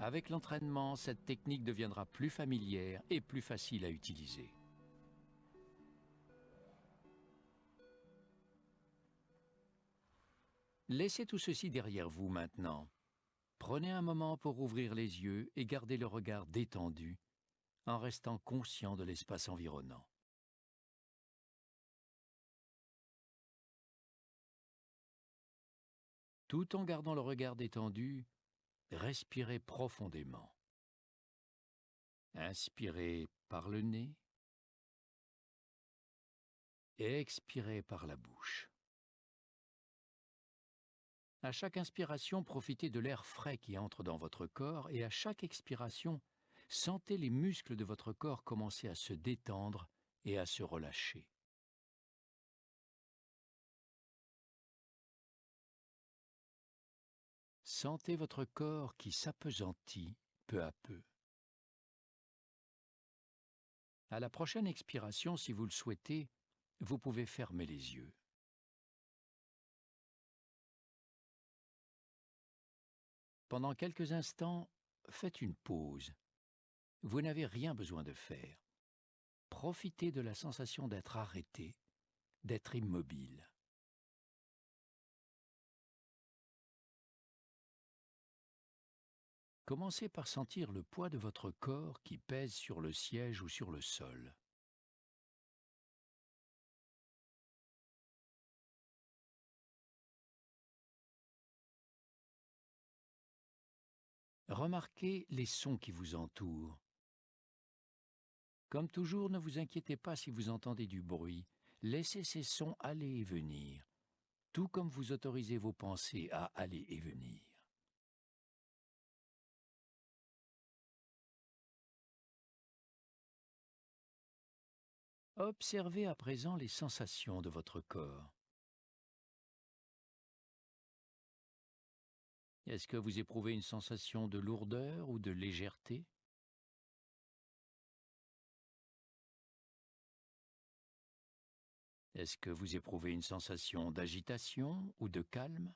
Avec l'entraînement, cette technique deviendra plus familière et plus facile à utiliser. Laissez tout ceci derrière vous maintenant. Prenez un moment pour ouvrir les yeux et gardez le regard détendu, en restant conscient de l'espace environnant. Tout en gardant le regard détendu, respirez profondément. Inspirez par le nez et expirez par la bouche. À chaque inspiration, profitez de l'air frais qui entre dans votre corps et à chaque expiration, sentez les muscles de votre corps commencer à se détendre et à se relâcher. Sentez votre corps qui s'appesantit peu à peu. À la prochaine expiration, si vous le souhaitez, vous pouvez fermer les yeux. Pendant quelques instants, faites une pause. Vous n'avez rien besoin de faire. Profitez de la sensation d'être arrêté, d'être immobile. Commencez par sentir le poids de votre corps qui pèse sur le siège ou sur le sol. Remarquez les sons qui vous entourent. Comme toujours, ne vous inquiétez pas si vous entendez du bruit. Laissez ces sons aller et venir, tout comme vous autorisez vos pensées à aller et venir. Observez à présent les sensations de votre corps. Est-ce que vous éprouvez une sensation de lourdeur ou de légèreté? Est-ce que vous éprouvez une sensation d'agitation ou de calme?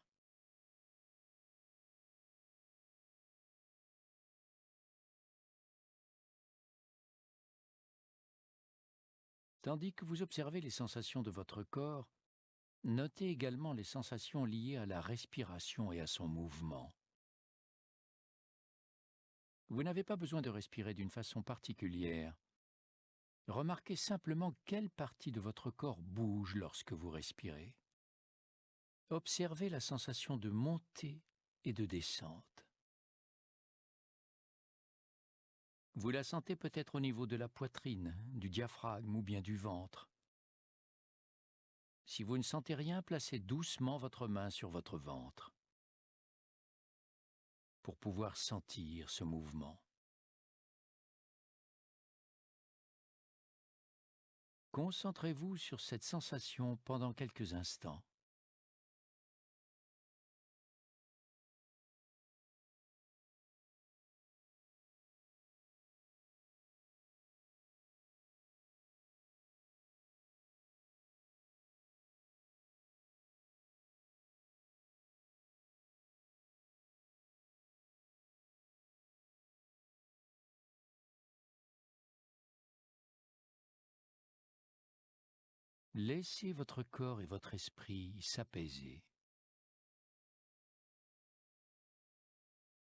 Tandis que vous observez les sensations de votre corps, notez également les sensations liées à la respiration et à son mouvement. Vous n'avez pas besoin de respirer d'une façon particulière. Remarquez simplement quelle partie de votre corps bouge lorsque vous respirez. Observez la sensation de montée et de descente. Vous la sentez peut-être au niveau de la poitrine, du diaphragme ou bien du ventre. Si vous ne sentez rien, placez doucement votre main sur votre ventre pour pouvoir sentir ce mouvement. Concentrez-vous sur cette sensation pendant quelques instants. Laissez votre corps et votre esprit s'apaiser.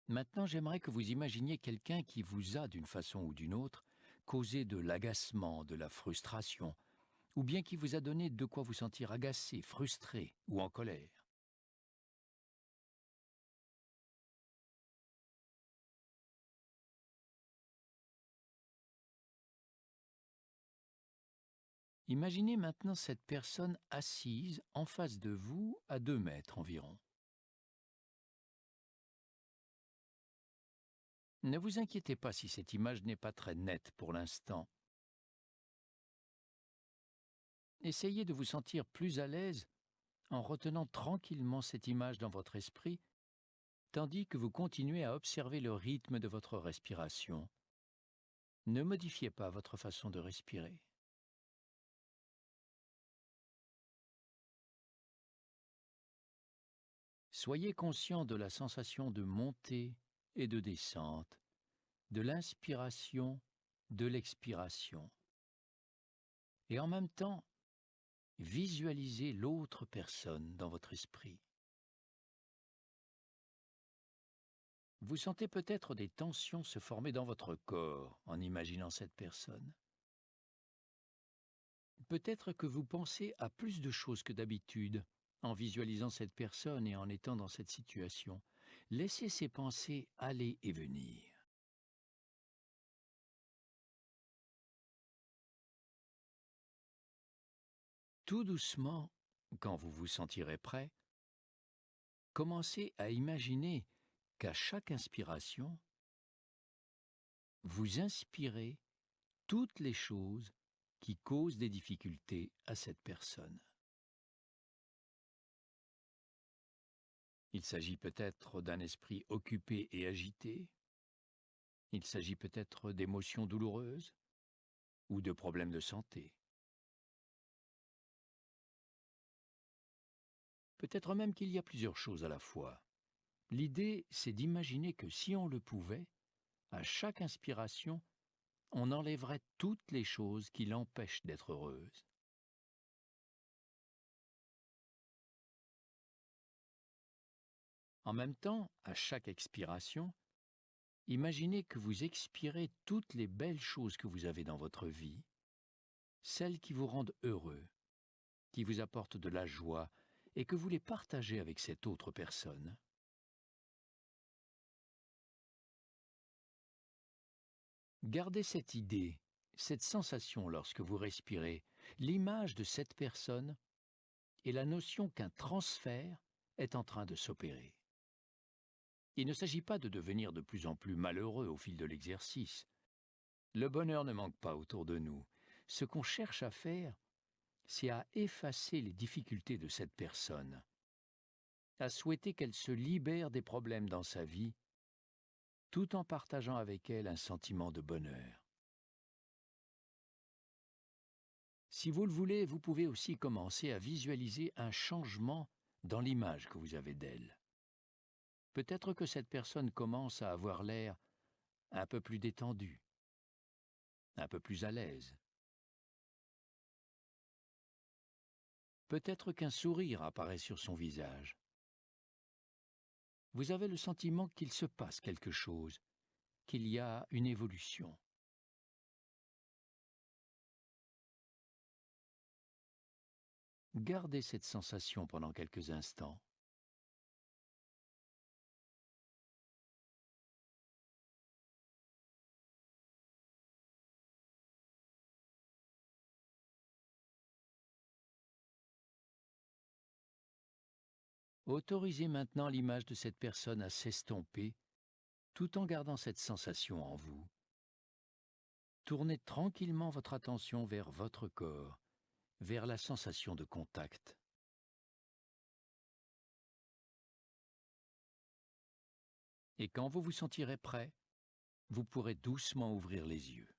Maintenant, j'aimerais que vous imaginiez quelqu'un qui vous a, d'une façon ou d'une autre, causé de l'agacement, de la frustration, ou bien qui vous a donné de quoi vous sentir agacé, frustré ou en colère. Imaginez maintenant cette personne assise en face de vous à 2 mètres environ. Ne vous inquiétez pas si cette image n'est pas très nette pour l'instant. Essayez de vous sentir plus à l'aise en retenant tranquillement cette image dans votre esprit, tandis que vous continuez à observer le rythme de votre respiration. Ne modifiez pas votre façon de respirer. Soyez conscient de la sensation de montée et de descente, de l'inspiration, de l'expiration. Et en même temps, visualisez l'autre personne dans votre esprit. Vous sentez peut-être des tensions se former dans votre corps en imaginant cette personne. Peut-être que vous pensez à plus de choses que d'habitude en visualisant cette personne et en étant dans cette situation. Laissez ces pensées aller et venir. Tout doucement, quand vous vous sentirez prêt, commencez à imaginer qu'à chaque inspiration, vous inspirez toutes les choses qui causent des difficultés à cette personne. Il s'agit peut-être d'un esprit occupé et agité, il s'agit peut-être d'émotions douloureuses ou de problèmes de santé. Peut-être même qu'il y a plusieurs choses à la fois. L'idée, c'est d'imaginer que si on le pouvait, à chaque inspiration, on enlèverait toutes les choses qui l'empêchent d'être heureuse. En même temps, à chaque expiration, imaginez que vous expirez toutes les belles choses que vous avez dans votre vie, celles qui vous rendent heureux, qui vous apportent de la joie et que vous les partagez avec cette autre personne. Gardez cette idée, cette sensation lorsque vous respirez, l'image de cette personne et la notion qu'un transfert est en train de s'opérer. Il ne s'agit pas de devenir de plus en plus malheureux au fil de l'exercice. Le bonheur ne manque pas autour de nous. Ce qu'on cherche à faire, c'est à effacer les difficultés de cette personne, à souhaiter qu'elle se libère des problèmes dans sa vie, tout en partageant avec elle un sentiment de bonheur. Si vous le voulez, vous pouvez aussi commencer à visualiser un changement dans l'image que vous avez d'elle. Peut-être que cette personne commence à avoir l'air un peu plus détendue, un peu plus à l'aise. Peut-être qu'un sourire apparaît sur son visage. Vous avez le sentiment qu'il se passe quelque chose, qu'il y a une évolution. Gardez cette sensation pendant quelques instants. Autorisez maintenant l'image de cette personne à s'estomper, tout en gardant cette sensation en vous. Tournez tranquillement votre attention vers votre corps, vers la sensation de contact. Et quand vous vous sentirez prêt, vous pourrez doucement ouvrir les yeux.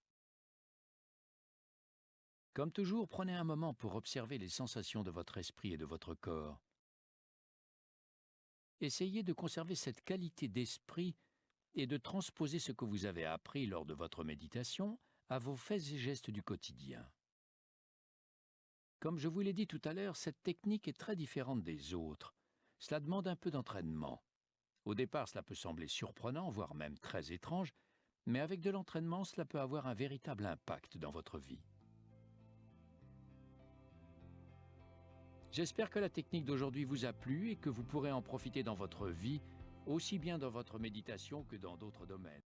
Comme toujours, prenez un moment pour observer les sensations de votre esprit et de votre corps. Essayez de conserver cette qualité d'esprit et de transposer ce que vous avez appris lors de votre méditation à vos faits et gestes du quotidien. Comme je vous l'ai dit tout à l'heure, cette technique est très différente des autres. Cela demande un peu d'entraînement. Au départ, cela peut sembler surprenant, voire même très étrange, mais avec de l'entraînement, cela peut avoir un véritable impact dans votre vie. J'espère que la technique d'aujourd'hui vous a plu et que vous pourrez en profiter dans votre vie, aussi bien dans votre méditation que dans d'autres domaines.